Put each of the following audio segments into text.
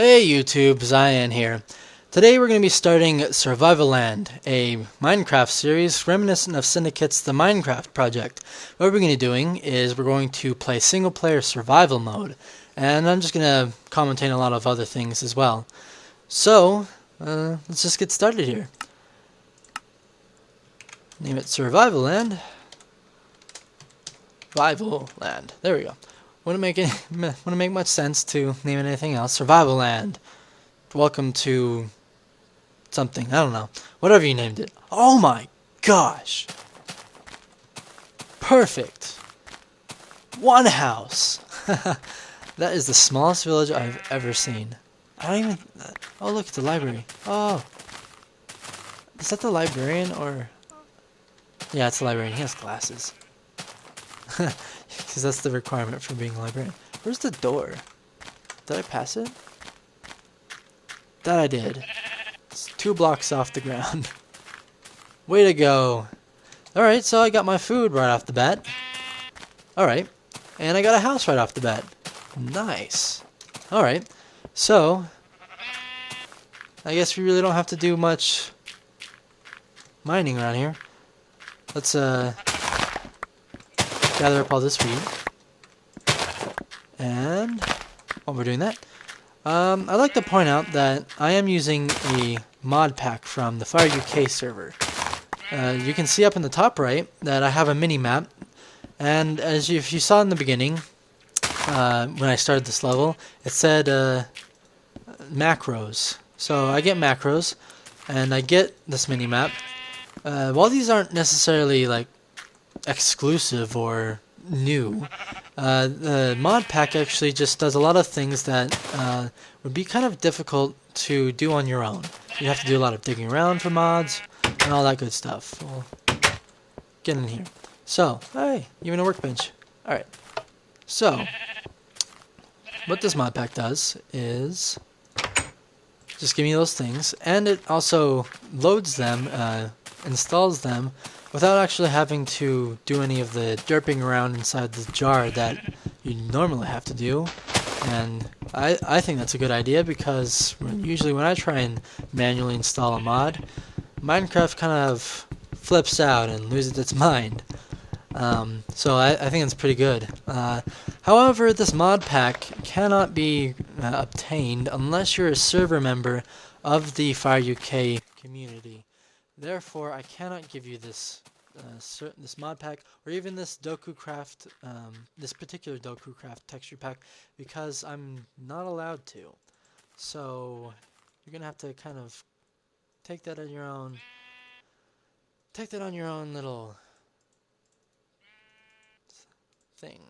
Hey YouTube, Zion here. Today we're going to be starting Survivaland, a Minecraft series reminiscent of Syndicate's The Minecraft Project. What we're going to be doing is we're going to play single player survival mode, and I'm just going to commentate a lot of other things as well. So, let's just get started here. Name it Survivaland. Survivaland. There we go. Wouldn't make much sense to name it anything else. Survivaland. Welcome to something. I don't know. Whatever you named it. Oh my gosh. Perfect. One house. That is the smallest village I've ever seen. I don't even... Oh, look, it's a library. Oh. Is that the librarian or... Yeah, it's the librarian. He has glasses. Because that's the requirement for being a librarian. Where's the door? Did I pass it? That I did. It's 2 blocks off the ground. Way to go. Alright, so I got my food right off the bat. Alright. And I got a house right off the bat. Nice. Alright. So, I guess we really don't have to do much mining around here. Let's gather up all this food. And while we're doing that, I'd like to point out that I am using a mod pack from the Fire UK server. You can see up in the top right that I have a mini map, and if you saw in the beginning, when I started this level, it said macros. So I get macros, and I get this mini map. While these aren't necessarily like exclusive or new, the mod pack actually just does a lot of things that would be kind of difficult to do on your own. You have to do a lot of digging around for mods and all that good stuff. Well, get in here. So, hey, even a workbench. Alright. So, what this mod pack does is just give me those things, and it also loads them, installs them, without actually having to do any of the derping around inside the jar that you normally have to do. And I think that's a good idea, because usually when I try and manually install a mod, Minecraft kind of flips out and loses its mind. So I think it's pretty good. However, this mod pack cannot be obtained unless you're a server member of the Fire UK community. Therefore, I cannot give you this this mod pack, or even this DokuCraft, this particular DokuCraft texture pack, because I'm not allowed to. So you're gonna have to kind of take that on your own. Take that on your own little thing.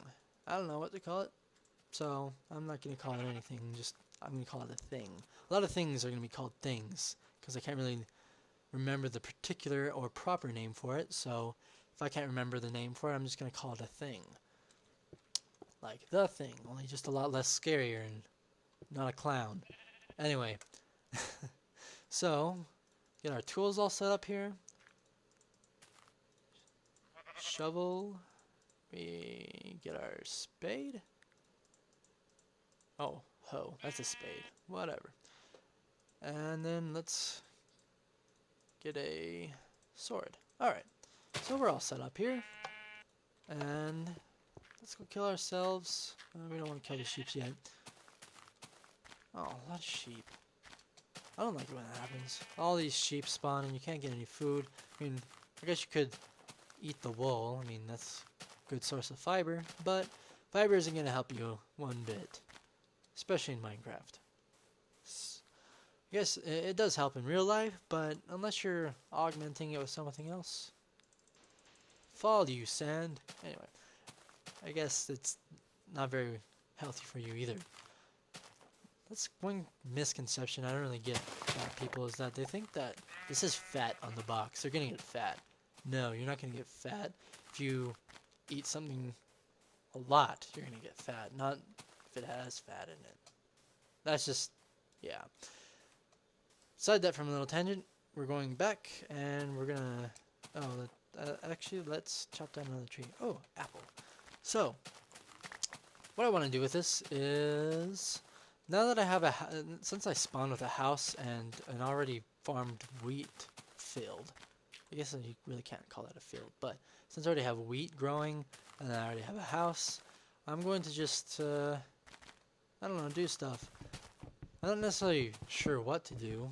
I don't know what to call it, so I'm not gonna call it anything. I'm gonna call it a thing. A lot of things are gonna be called things because I can't really remember the particular or proper name for it, so if I can't remember the name for it, I'm just going to call it a thing. Like the thing, only just a lot less scarier and not a clown. Anyway, so, get our tools all set up here. Shovel. We get our spade. Oh, hoe. That's a spade. Whatever. And then let's get a sword. Alright, so we're all set up here. And let's go kill ourselves. We don't want to kill the sheep yet. Oh, a lot of sheep. I don't like it when that happens. All these sheep spawn and you can't get any food. I mean, I guess you could eat the wool. I mean, that's a good source of fiber. But fiber isn't going to help you one bit. Especially in Minecraft. I guess it does help in real life, but unless you're augmenting it with something else. Fall, you sand. Anyway, I guess it's not very healthy for you either. That's one misconception I don't really get about people, is that they think that this is fat on the box. They're gonna get fat. No, you're not gonna get fat. If you eat something a lot, you're gonna get fat. Not if it has fat in it. That's just, yeah. Aside that from a little tangent, we're going back and we're gonna, actually let's chop down another tree. Oh, apple. So, what I want to do with this is now that I have since I spawned with a house and an already farmed wheat field, I guess you really can't call that a field, but since I already have wheat growing and I already have a house, I'm going to just, I don't know, do stuff. I'm not necessarily sure what to do.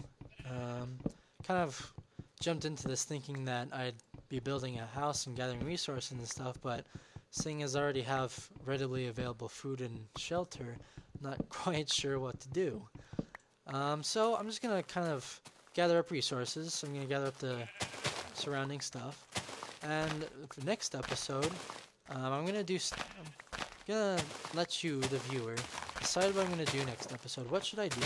Kind of jumped into this thinking that I'd be building a house and gathering resources and stuff, but seeing as I already have readily available food and shelter, I'm not quite sure what to do. So I'm just going to kind of gather up resources. I'm going to gather up the surrounding stuff. And the next episode, I'm going to let you, the viewer, decide what I'm going to do next episode. What should I do?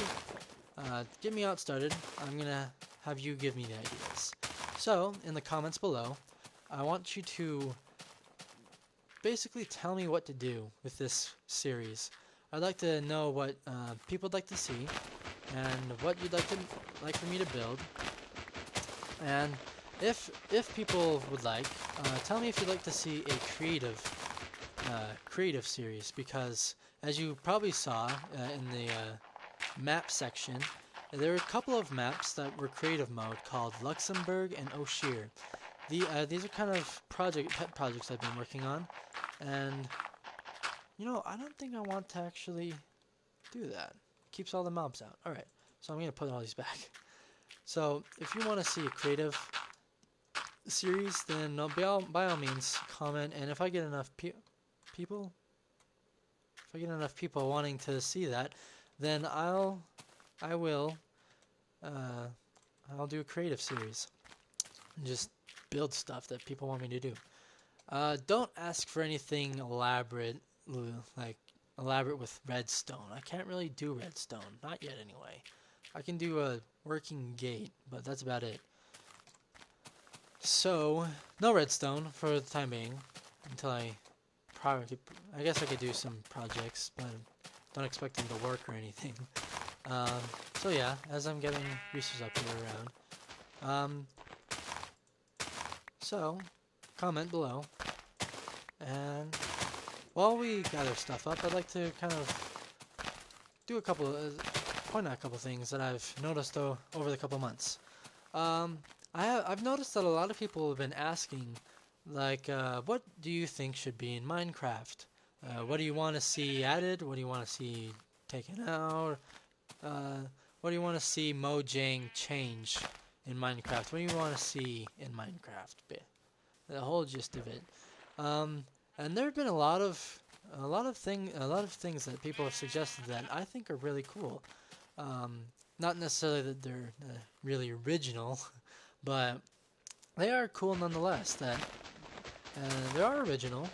Get me out started. I'm going to have you give me the ideas. So, in the comments below, I want you to basically tell me what to do with this series. I'd like to know what people would like to see and what you'd like for me to build. And if people would like, tell me if you'd like to see a creative series, because as you probably saw in the map section, there were a couple of maps that were creative mode called Luxembourg and O'Shea. These are kind of pet projects I've been working on, and I don't think I want to actually do that. Keeps all the mobs out. Alright, so I'm going to put all these back. So if you want to see a creative series, then by all means comment, and if I get enough people wanting to see that, then I'll do a creative series and just build stuff that people want me to do. Don't ask for anything elaborate, like elaborate with redstone. I can't really do redstone, not yet anyway. I can do a working gate, but that's about it. So, no redstone for the time being, until I guess I could do some projects, but don't expect them to work or anything. So yeah, as I'm getting resources up here around. So, comment below. And while we gather stuff up, I'd like to kind of do point out a couple things that I've noticed over the couple months. I've noticed that a lot of people have been asking, like, what do you think should be in Minecraft? What do you want to see added? What do you want to see taken out? What do you want to see Mojang change in Minecraft? What do you want to see in Minecraft? The whole gist of it. And there have been a lot of things that people have suggested that I think are really cool. Not necessarily that they're really original, but they are cool nonetheless. There are original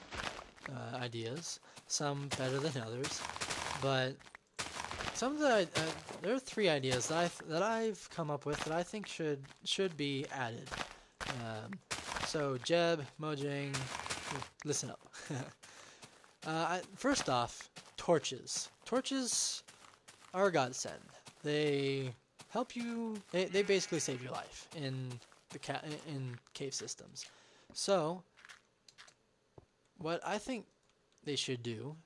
ideas, some better than others, but there are 3 ideas that I've come up with that I think should be added. So Jeb, Mojang, listen up. First off, torches. Torches are a godsend. They help you. They basically save your life in in cave systems. So, what I think they should do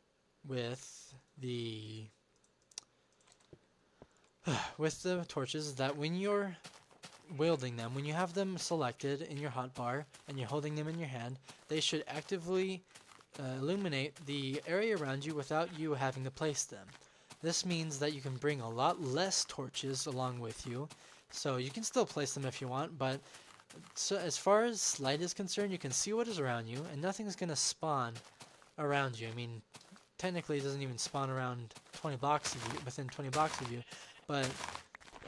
with the torches is that when you're wielding them, when you have them selected in your hotbar and you're holding them in your hand, they should actively illuminate the area around you without you having to place them. This means that you can bring a lot less torches along with you, so you can still place them if you want, but so as far as light is concerned, you can see what is around you, and nothing's going to spawn around you. I mean, technically it doesn't even spawn around 20 blocks of you, within 20 blocks of you, but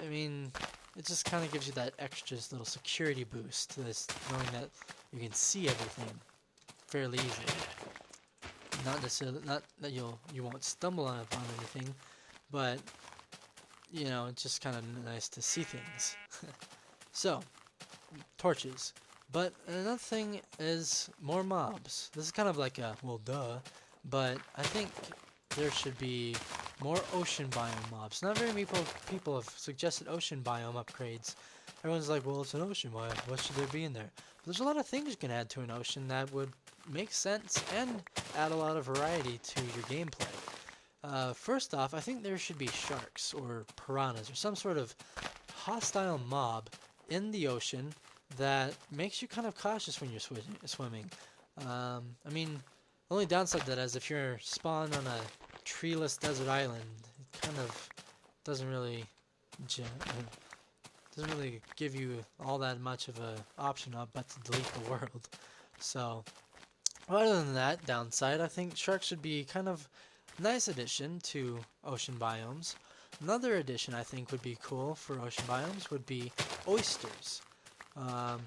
I mean, it just kind of gives you that extra little security boost to this, knowing that you can see everything fairly easily. Not that you won't stumble upon anything, but it's just kind of nice to see things. So, torches. But another thing is more mobs. This is kind of like a, well, duh, but I think there should be more ocean biome mobs. Not very many people have suggested ocean biome upgrades. Everyone's like, well, it's an ocean biome. What should there be in there? But there's a lot of things you can add to an ocean that would make sense and add a lot of variety to your gameplay. First off, I think there should be sharks or piranhas or some sort of hostile mob in the ocean that makes you kind of cautious when you're swimming. I mean, the only downside to that is if you're spawned on a treeless desert island, it kind of doesn't really doesn't really give you all that much of a option but to delete the world. So, other than that downside, I think sharks should be kind of nice addition to ocean biomes. Another addition I think would be cool for ocean biomes would be oysters. Um,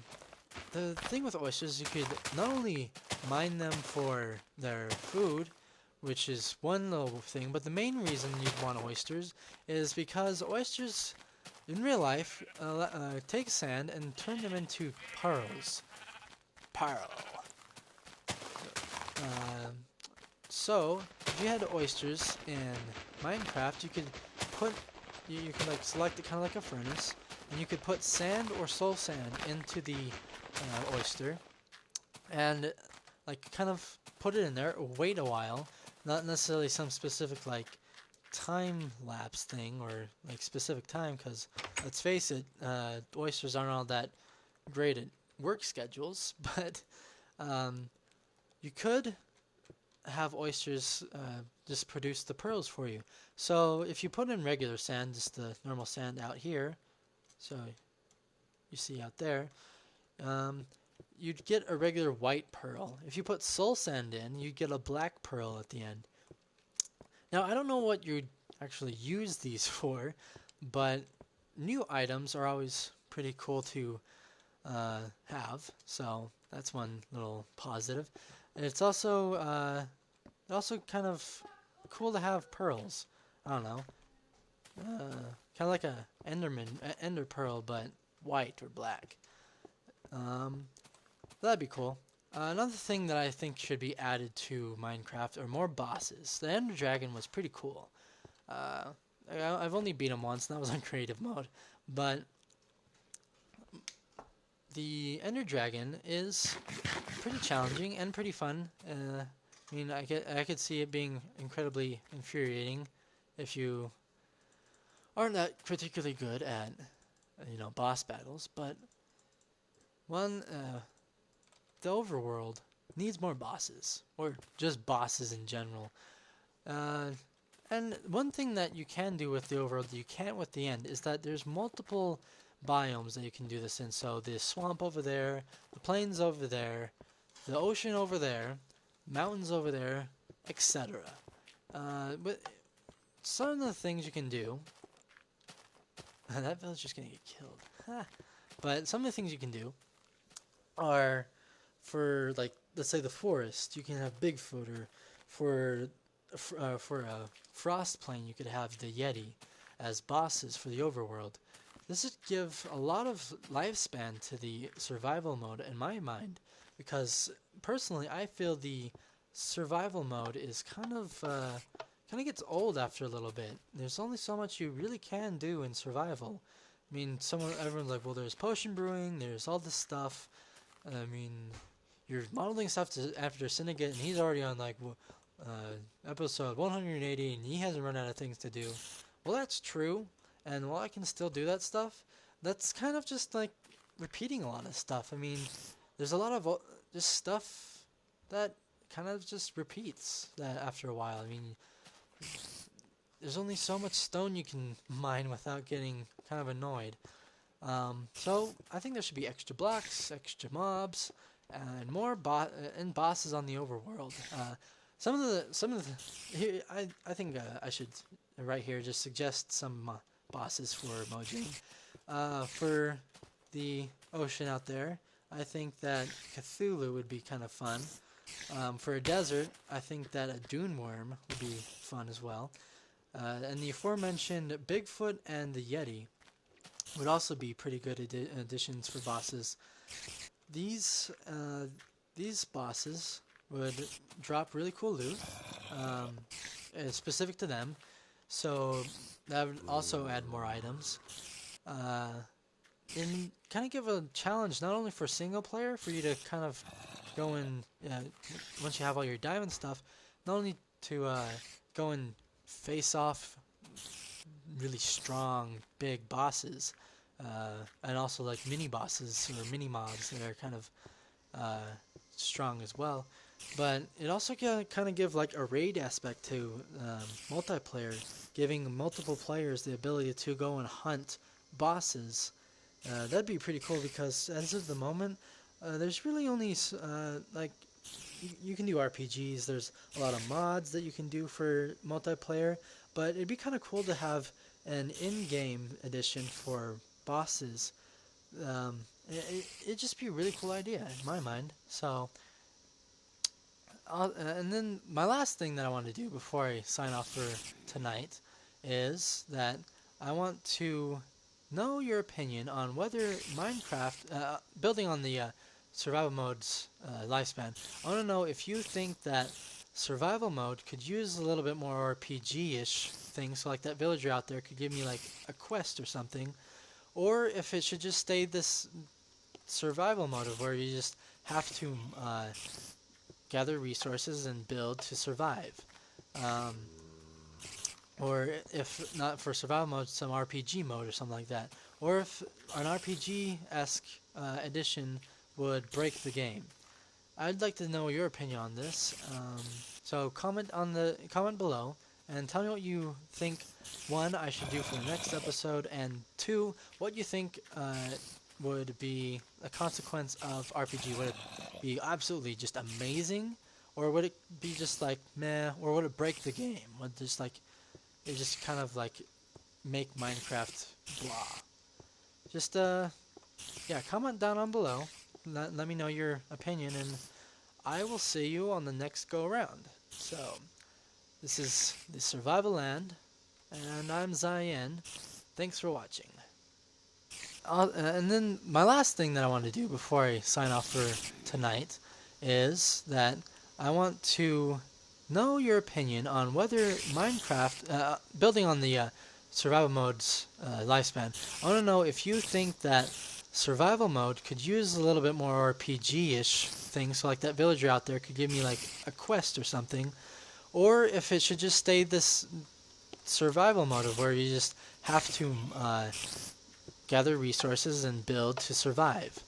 the thing with oysters, you could not only mine them for their food, which is one little thing, but the main reason you'd want oysters is because oysters in real life take sand and turn them into pearls. Pearl. So, if you had oysters in Minecraft, you could you could like select it kind of like a furnace, and you could put sand or soul sand into the oyster, and like kind of put it in there, wait a while, not necessarily some specific like time lapse thing or like specific time, because let's face it, oysters aren't all that great at work schedules, but you could have oysters just produce the pearls for you. So if you put in regular sand, just the normal sand out here, so you see out there, you'd get a regular white pearl. If you put soul sand in, you'd get a black pearl at the end. Now, I don't know what you'd actually use these for, but new items are always pretty cool to have, so that's one little positive. And it's also kind of cool to have pearls. I don't know, kind of like a ender pearl, but white or black. That'd be cool. Another thing that I think should be added to Minecraft are more bosses. The Ender Dragon was pretty cool. I've only beat him once, and that was on creative mode, but the Ender Dragon is pretty challenging and pretty fun. I mean, I could see it being incredibly infuriating if you aren't that particularly good at, boss battles. But the overworld needs more bosses, or just bosses in general. And one thing that you can do with the overworld that you can't with the end is that there's multiple biomes that you can do this in. So the swamp over there, the plains over there, the ocean over there, mountains over there, etc. But some of the things you can do... that villager's gonna get killed. But some of the things you can do are, for like, let's say the forest, you can have Bigfoot, or for a frost plane you could have the Yeti as bosses for the overworld. This would give a lot of lifespan to the survival mode in my mind, because personally I feel the survival mode is kind of gets old after a little bit. There's only so much you really can do in survival. I mean, everyone's like, well, there's potion brewing, there's all this stuff. I mean, you're modeling stuff after Syndicate, and he's already on like episode 180, and he hasn't run out of things to do. Well, that's true, and while I can still do that stuff, that's kind of just like repeating a lot of stuff. I mean, there's a lot of just stuff that kind of just repeats that after a while. I mean, there's only so much stone you can mine without getting kind of annoyed. So I think there should be extra blocks, extra mobs, and more bosses on the overworld. Some of the here, I think I should right here just suggest some bosses for Mojang. For the ocean out there, I think that Cthulhu would be kind of fun. For a desert, I think that a dune worm would be fun as well. And the aforementioned Bigfoot and the Yeti would also be pretty good additions for bosses. These bosses would drop really cool loot, specific to them, so that would also add more items. And kind of give a challenge not only for single player, for you to kind of go and once you have all your diamond stuff, not only to go and face off really strong, big bosses, and also like mini bosses or mini mobs that are kind of strong as well. But it also can kind of give like a raid aspect to multiplayer, giving multiple players the ability to go and hunt bosses. That'd be pretty cool because as of the moment, there's really only like you can do RPGs. There's a lot of mods that you can do for multiplayer, but it'd be kind of cool to have an in-game edition for bosses. It'd just be a really cool idea in my mind. So, and then my last thing that I want to do before I sign off for tonight is that I want to know your opinion on whether Minecraft, building on the survival mode's lifespan, I want to know if you think that survival mode could use a little bit more RPG-ish things, so like that villager out there could give me like a quest or something, or if it should just stay this survival mode of where you just have to gather resources and build to survive. Or if not for survival mode, some RPG mode or something like that. Or if an RPG-esque edition would break the game. I'd like to know your opinion on this. So comment below and tell me what you think. One, I should do for the next episode, and two, what you think would be a consequence of RPG. Would it be absolutely just amazing, or would it be just like meh, or would it break the game? Would it just kind of like make Minecraft blah? Just yeah, comment down on below. Let me know your opinion, and I will see you on the next go around. So, this is the Survivaland, and I'm Zayen. Thanks for watching. And then my last thing that I want to do before I sign off for tonight is that I want to know your opinion on whether Minecraft, building on the survival mode's lifespan, I want to know if you think that survival mode could use a little bit more RPG-ish things, so like that villager out there could give me like a quest or something, or if it should just stay this survival mode of where you just have to gather resources and build to survive.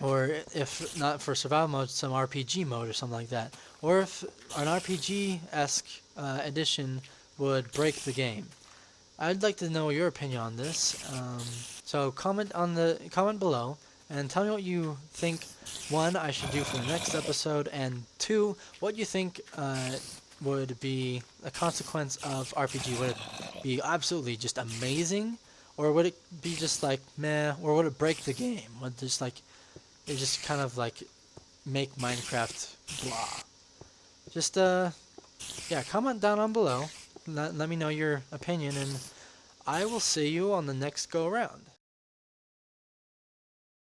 Or if not for survival mode, some RPG mode or something like that. Or if an RPG-esque edition would break the game. I'd like to know your opinion on this. So comment below and tell me what you think. One, I should do for the next episode, and two, what you think would be a consequence of RPG. Would it be absolutely just amazing, or would it be just like meh, or would it break the game? Would it just kind of like make Minecraft blah? Just yeah, comment down on below. Let me know your opinion, and I will see you on the next go around.